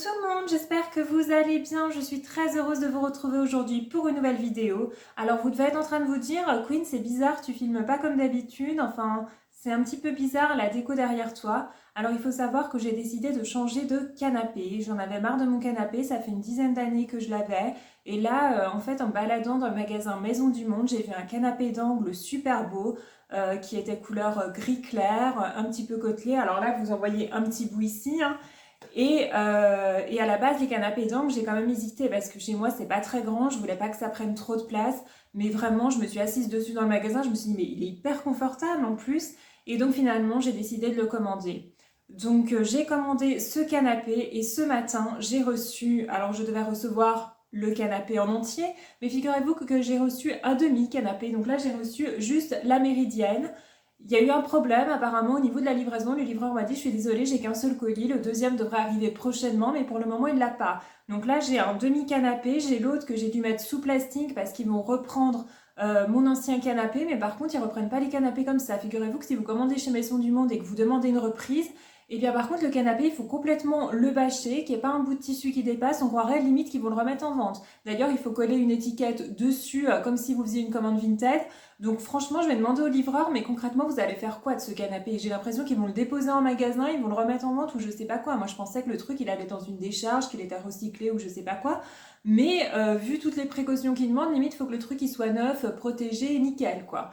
tout le monde, j'espère que vous allez bien. Je suis très heureuse de vous retrouver aujourd'hui pour une nouvelle vidéo. Alors vous devez être en train de vous dire, Queen, c'est bizarre, tu filmes pas comme d'habitude. Enfin, c'est un petit peu bizarre la déco derrière toi. Alors il faut savoir que j'ai décidé de changer de canapé. J'en avais marre de mon canapé, ça fait une dizaine d'années que je l'avais. Et là, en fait, en baladant dans le magasin Maison du Monde, j'ai vu un canapé d'angle super beau. Qui était couleur gris clair, un petit peu côtelé. Alors là, vous en voyez un petit bout ici, hein. Et à la base, les canapés d'angle, j'ai quand même hésité parce que chez moi, c'est pas très grand. Je voulais pas que ça prenne trop de place. Mais vraiment, je me suis assise dessus dans le magasin. Je me suis dit, mais il est hyper confortable en plus. Et donc finalement, j'ai décidé de le commander. Donc j'ai commandé ce canapé et ce matin, j'ai reçu, alors je devais recevoir le canapé en entier, mais figurez-vous que j'ai reçu un demi-canapé. Donc là, j'ai reçu juste la méridienne. Il y a eu un problème apparemment au niveau de la livraison. Le livreur m'a dit, je suis désolée, j'ai qu'un seul colis, le deuxième devrait arriver prochainement, mais pour le moment il ne l'a pas. Donc là j'ai un demi-canapé, j'ai l'autre que j'ai dû mettre sous plastique parce qu'ils vont reprendre mon ancien canapé, mais par contre ils reprennent pas les canapés comme ça. Figurez-vous que si vous commandez chez Maison du Monde et que vous demandez une reprise, et bien par contre le canapé il faut complètement le bâcher, qu'il n'y ait pas un bout de tissu qui dépasse, on croirait limite qu'ils vont le remettre en vente. D'ailleurs il faut coller une étiquette dessus comme si vous faisiez une commande Vinted. Donc franchement, je vais demander au livreur, mais concrètement, vous allez faire quoi de ce canapé? J'ai l'impression qu'ils vont le déposer en magasin, ils vont le remettre en vente ou je sais pas quoi. Moi, je pensais que le truc, il allait dans une décharge, qu'il était recyclé ou je sais pas quoi. Mais vu toutes les précautions qu'ils demandent, limite, il faut que le truc il soit neuf, protégé, nickel, quoi.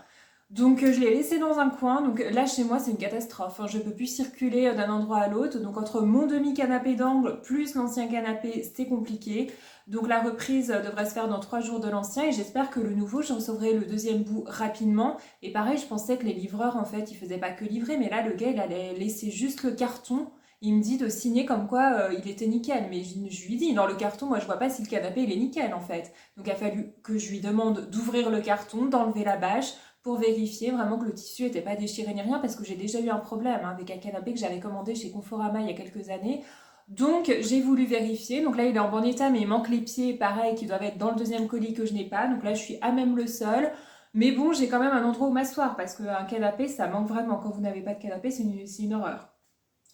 Donc je l'ai laissé dans un coin. Donc là chez moi c'est une catastrophe, hein. Je peux plus circuler d'un endroit à l'autre. Donc entre mon demi-canapé d'angle plus l'ancien canapé, c'est compliqué. Donc la reprise devrait se faire dans 3 jours de l'ancien et j'espère que le nouveau, je recevrai le deuxième bout rapidement. Et pareil, je pensais que les livreurs en fait ils faisaient pas que livrer, mais là le gars il allait laisser juste le carton. Il me dit de signer comme quoi il était nickel, mais je lui dis dans le carton, moi je vois pas si le canapé il est nickel en fait. Donc il a fallu que je lui demande d'ouvrir le carton, d'enlever la bâche pour vérifier vraiment que le tissu n'était pas déchiré ni rien parce que j'ai déjà eu un problème hein, avec un canapé que j'avais commandé chez Conforama il y a quelques années. Donc j'ai voulu vérifier. Donc là il est en bon état mais il manque les pieds pareil qui doivent être dans le deuxième colis que je n'ai pas. Donc là je suis à même le sol. Mais bon j'ai quand même un endroit où m'asseoir parce qu'un canapé ça manque vraiment. Quand vous n'avez pas de canapé c'est une horreur.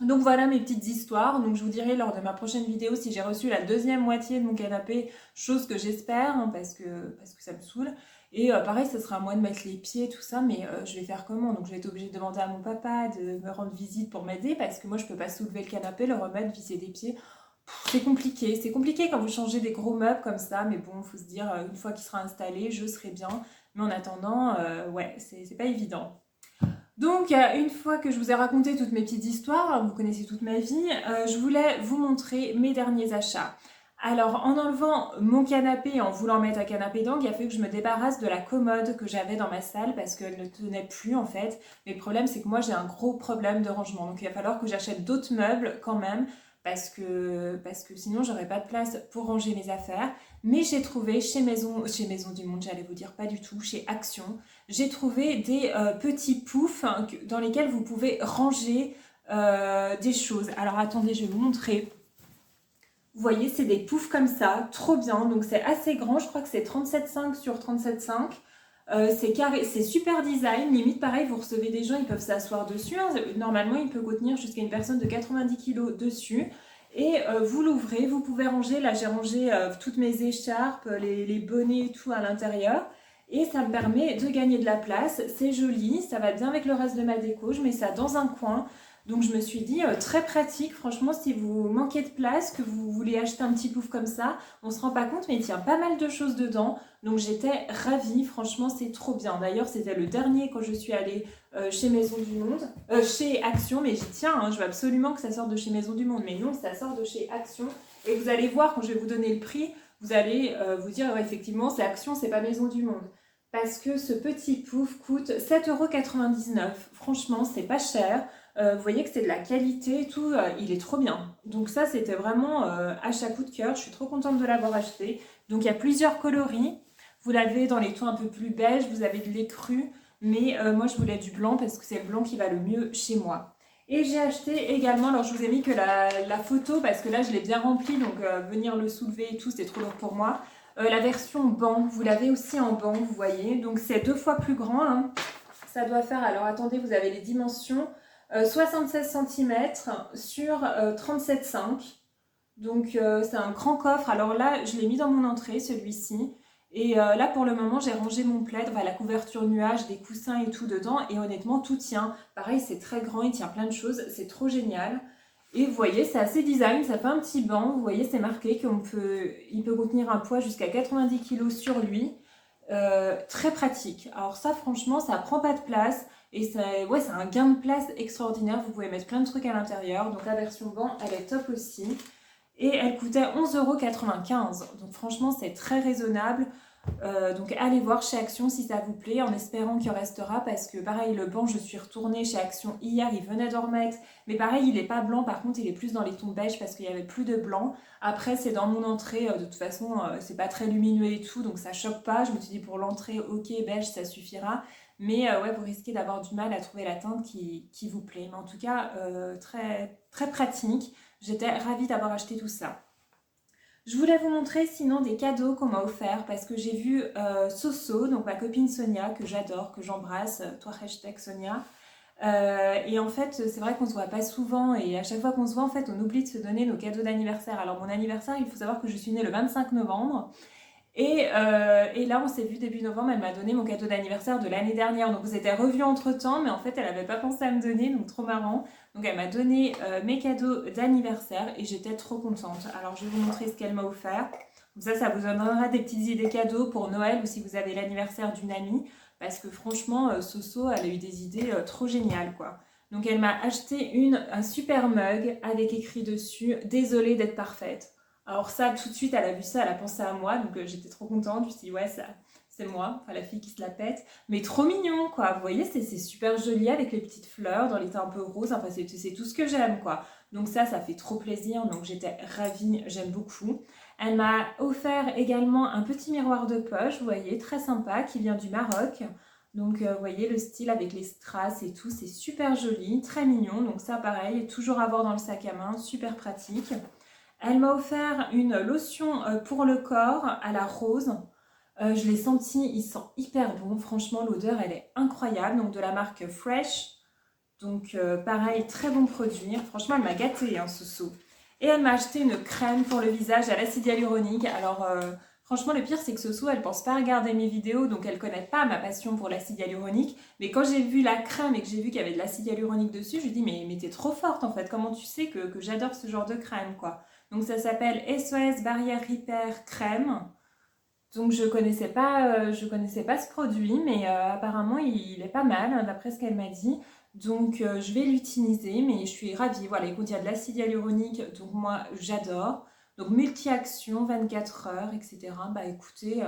Donc voilà mes petites histoires. Donc je vous dirai lors de ma prochaine vidéo si j'ai reçu la deuxième moitié de mon canapé, chose que j'espère hein, parce que ça me saoule. Et pareil, ce sera à moi de mettre les pieds, tout ça, mais je vais faire comment? Donc je vais être obligée de demander à mon papa de me rendre visite pour m'aider parce que moi je peux pas soulever le canapé, le remettre, visser des pieds. C'est compliqué. C'est compliqué quand vous changez des gros meubles comme ça, mais bon, faut se dire une fois qu'il sera installé, je serai bien. Mais en attendant, ouais, c'est pas évident. Donc, une fois que je vous ai raconté toutes mes petites histoires, vous connaissez toute ma vie, je voulais vous montrer mes derniers achats. Alors, en enlevant mon canapé et en voulant mettre un canapé d'angle, il a fallu que je me débarrasse de la commode que j'avais dans ma salle parce qu'elle ne tenait plus en fait. Mais le problème, c'est que moi, j'ai un gros problème de rangement. Donc, il va falloir que j'achète d'autres meubles quand même parce que sinon, j'aurais pas de place pour ranger mes affaires. Mais j'ai trouvé chez Maison du Monde, j'allais vous dire pas du tout, chez Action, j'ai trouvé des petits poufs hein, dans lesquels vous pouvez ranger des choses. Alors attendez, je vais vous montrer. Vous voyez, c'est des poufs comme ça, trop bien. Donc c'est assez grand, je crois que c'est 37,5 sur 37,5. C'est carré, c'est super design. Limite, pareil, vous recevez des gens, ils peuvent s'asseoir dessus, hein. Normalement, il peut contenir jusqu'à une personne de 90 kg dessus. Et vous l'ouvrez, vous pouvez ranger. Là, j'ai rangé toutes mes écharpes, les bonnets et tout à l'intérieur. Et ça me permet de gagner de la place. C'est joli, ça va bien avec le reste de ma déco. Je mets ça dans un coin. Donc je me suis dit, très pratique, franchement, si vous manquez de place, que vous voulez acheter un petit pouf comme ça, on se rend pas compte, mais il tient pas mal de choses dedans. Donc j'étais ravie, franchement, c'est trop bien. D'ailleurs, c'était le dernier quand je suis allée chez Maison du Monde, chez Action, mais j'y tiens, hein, je veux absolument que ça sorte de chez Maison du Monde. Mais non, ça sort de chez Action. Et vous allez voir, quand je vais vous donner le prix, vous allez vous dire, ouais, effectivement, c'est Action, c'est pas Maison du Monde. Parce que ce petit pouf coûte 7,99 €. Franchement, c'est pas cher. Vous voyez que c'est de la qualité et tout, il est trop bien. Donc ça, c'était vraiment achat coup de cœur. Je suis trop contente de l'avoir acheté. Donc il y a plusieurs coloris. Vous l'avez dans les tons un peu plus beige, vous avez de l'écru. Mais moi, je voulais du blanc parce que c'est le blanc qui va le mieux chez moi. Et j'ai acheté également, alors je vous ai mis que la photo parce que là, je l'ai bien rempli. Donc venir le soulever et tout, c'est trop lourd pour moi. La version banc, vous l'avez aussi en banc, vous voyez. Donc c'est 2 fois plus grand, hein. Ça doit faire, alors attendez, vous avez les dimensions. 76 cm sur 37,5. Donc c'est un grand coffre. Alors là, je l'ai mis dans mon entrée, celui-ci. Et là, pour le moment, j'ai rangé mon plaid, enfin, la couverture nuage, des coussins et tout dedans. Et honnêtement, tout tient. Pareil, c'est très grand, il tient plein de choses. C'est trop génial. Et vous voyez, c'est assez design, ça fait un petit banc. Vous voyez, c'est marqué il peut contenir un poids jusqu'à 90 kilos sur lui. Très pratique. Alors ça, franchement, ça prend pas de place. Et ouais, c'est un gain de place extraordinaire. Vous pouvez mettre plein de trucs à l'intérieur. Donc la version banc, elle est top aussi. Et elle coûtait 11,95 €. Donc franchement, c'est très raisonnable. Donc allez voir chez Action si ça vous plaît, en espérant qu'il en restera, parce que pareil, le banc, je suis retournée chez Action hier, il venait d'en remettre, mais pareil, il est pas blanc, par contre il est plus dans les tons beige parce qu'il y avait plus de blanc. Après, c'est dans mon entrée, de toute façon, c'est pas très lumineux et tout, donc ça choque pas. Je me suis dit pour l'entrée, ok, beige, ça suffira. Mais ouais, vous risquez d'avoir du mal à trouver la teinte qui vous plaît. Mais en tout cas, très, très pratique. J'étais ravie d'avoir acheté tout ça. Je voulais vous montrer sinon des cadeaux qu'on m'a offerts parce que j'ai vu Soso, donc ma copine Sonia, que j'adore, que j'embrasse, toi hashtag Sonia. Et en fait, c'est vrai qu'on se voit pas souvent et à chaque fois qu'on se voit, en fait, on oublie de se donner nos cadeaux d'anniversaire. Alors mon anniversaire, il faut savoir que je suis née le 25 novembre et là, on s'est vu début novembre, elle m'a donné mon cadeau d'anniversaire de l'année dernière. Donc, vous étiez revus entre-temps, mais en fait, elle n'avait pas pensé à me donner, donc trop marrant. Donc, elle m'a donné mes cadeaux d'anniversaire et j'étais trop contente. Alors, je vais vous montrer ce qu'elle m'a offert. Comme ça vous donnera des petites idées cadeaux pour Noël ou si vous avez l'anniversaire d'une amie. Parce que franchement, Soso, elle a eu des idées trop géniales, quoi. Donc, elle m'a acheté un super mug avec écrit dessus « Désolée d'être parfaite ». Alors ça, tout de suite, elle a vu ça, elle a pensé à moi, donc j'étais trop contente. Je me suis dit, ouais, ça, c'est moi, enfin, la fille qui se la pète. Mais trop mignon, quoi. Vous voyez, c'est super joli avec les petites fleurs dans les teints un peu roses. Enfin, c'est tout ce que j'aime, quoi. Donc ça fait trop plaisir. Donc j'étais ravie, j'aime beaucoup. Elle m'a offert également un petit miroir de poche, vous voyez, très sympa, qui vient du Maroc. Donc, vous voyez, le style avec les strass et tout, c'est super joli, très mignon. Donc ça, pareil, toujours à avoir dans le sac à main, super pratique. Elle m'a offert une lotion pour le corps à la rose. Je l'ai senti, il sent hyper bon. Franchement, l'odeur, elle est incroyable. Donc, de la marque Fresh. Donc, pareil, très bon produit. Franchement, elle m'a gâtée, hein, Soso. Et elle m'a acheté une crème pour le visage à l'acide hyaluronique. Alors, franchement, le pire, c'est que Soso, elle pense pas regarder mes vidéos, donc elle connaît pas ma passion pour l'acide hyaluronique. Mais quand j'ai vu la crème et que j'ai vu qu'il y avait de l'acide hyaluronique dessus, je lui ai dit, mais t'es trop forte, en fait. Comment tu sais que j'adore ce genre de crème, quoi. Donc, ça s'appelle SOS Barrière Repair Crème. Donc, je connaissais pas ce produit, mais apparemment, il est pas mal, hein, d'après ce qu'elle m'a dit. Donc, je vais l'utiliser, mais je suis ravie. Voilà, il contient de l'acide hyaluronique, donc moi, j'adore. Donc, multi-action, 24 heures, etc. Bah, écoutez,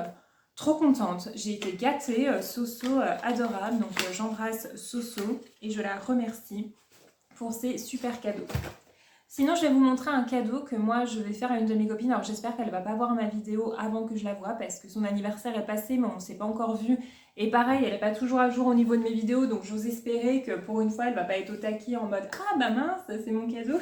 trop contente. J'ai été gâtée, Soso, adorable. Donc, j'embrasse Soso et je la remercie pour ses super cadeaux. Sinon, je vais vous montrer un cadeau que moi, je vais faire à une de mes copines. Alors, j'espère qu'elle ne va pas voir ma vidéo avant que je la voie parce que son anniversaire est passé, mais on ne s'est pas encore vu. Et pareil, elle n'est pas toujours à jour au niveau de mes vidéos, donc j'ose espérer que pour une fois, elle ne va pas être au taquet en mode « Ah bah mince, c'est mon cadeau !»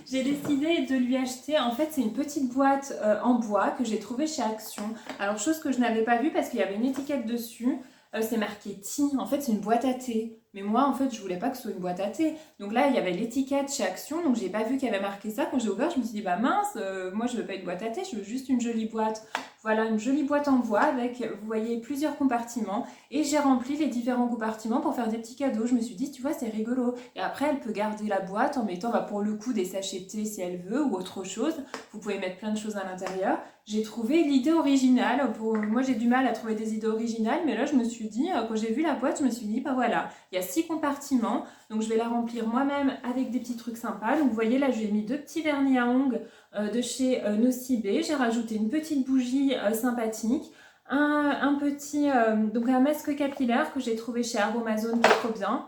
J'ai décidé de lui acheter, en fait, c'est une petite boîte en bois que j'ai trouvée chez Action. Alors, chose que je n'avais pas vue parce qu'il y avait une étiquette dessus. C'est marqué Tea. En fait, c'est une boîte à thé. Mais moi, en fait, je voulais pas que ce soit une boîte à thé. Donc là, il y avait l'étiquette chez Action. Donc, j'ai pas vu qu'il y avait marqué ça. Quand j'ai ouvert, je me suis dit, bah mince, moi, je veux pas une boîte à thé. Je veux juste une jolie boîte. Voilà, une jolie boîte en bois avec, vous voyez, plusieurs compartiments. Et j'ai rempli les différents compartiments pour faire des petits cadeaux. Je me suis dit, tu vois, c'est rigolo. Et après, elle peut garder la boîte en mettant, bah, pour le coup, des sachets de thé si elle veut ou autre chose. Vous pouvez mettre plein de choses à l'intérieur. J'ai trouvé l'idée originale. Moi, j'ai du mal à trouver des idées originales, mais là, je me suis dit, quand j'ai vu la boîte, je me suis dit, bah voilà, il y a 6 compartiments, donc je vais la remplir moi-même avec des petits trucs sympas. Donc, vous voyez, là, j'ai mis 2 petits vernis à ongles de chez Nocibé. J'ai rajouté une petite bougie sympathique, donc un masque capillaire que j'ai trouvé chez Aromazone qui est trop bien.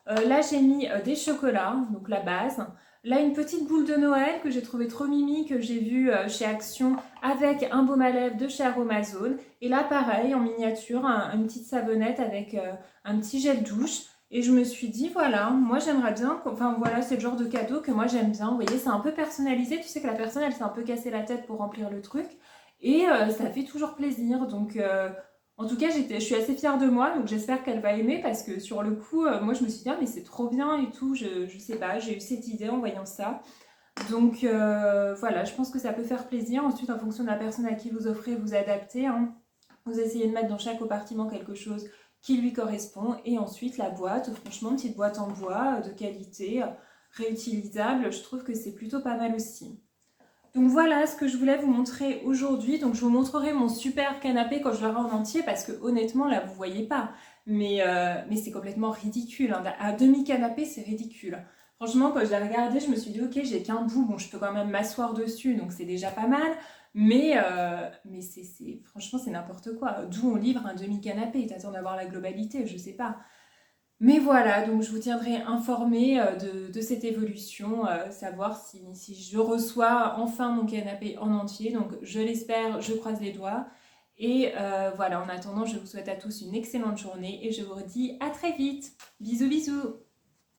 Là, j'ai mis des chocolats, donc la base. Là, une petite boule de Noël que j'ai trouvé trop mimi, que j'ai vue chez Action avec un baume à lèvres de chez Aromazone. Et là, pareil, en miniature, une petite savonnette avec un petit gel douche. Et je me suis dit, voilà, moi j'aimerais bien, enfin voilà, c'est le genre de cadeau que moi j'aime bien. Vous voyez, c'est un peu personnalisé. Tu sais que la personne, elle s'est un peu cassé la tête pour remplir le truc. Et ça fait toujours plaisir. Donc, en tout cas, je suis assez fière de moi, donc j'espère qu'elle va aimer parce que sur le coup, moi je me suis dit, ah, mais c'est trop bien et tout, je sais pas, j'ai eu cette idée en voyant ça. Donc voilà, je pense que ça peut faire plaisir. Ensuite, en fonction de la personne à qui vous offrez, vous adaptez, hein. Vous essayez de mettre dans chaque compartiment quelque chose qui lui correspond. Et ensuite, la boîte, franchement, petite boîte en bois de qualité, réutilisable, je trouve que c'est plutôt pas mal aussi. Donc voilà ce que je voulais vous montrer aujourd'hui. Donc je vous montrerai mon super canapé quand je l'aurai en entier parce que honnêtement là vous voyez pas. Mais c'est complètement ridicule, hein. À demi-canapé c'est ridicule. Franchement quand je l'ai regardé je me suis dit ok j'ai qu'un bout, bon je peux quand même m'asseoir dessus donc c'est déjà pas mal. Mais franchement c'est n'importe quoi. D'où on livre un demi-canapé, t'attends d'avoir la globalité, je sais pas. Mais voilà, donc je vous tiendrai informé de cette évolution, savoir si je reçois enfin mon canapé en entier. Donc je l'espère, je croise les doigts. Et voilà, en attendant, je vous souhaite à tous une excellente journée et je vous redis à très vite. Bisous bisous.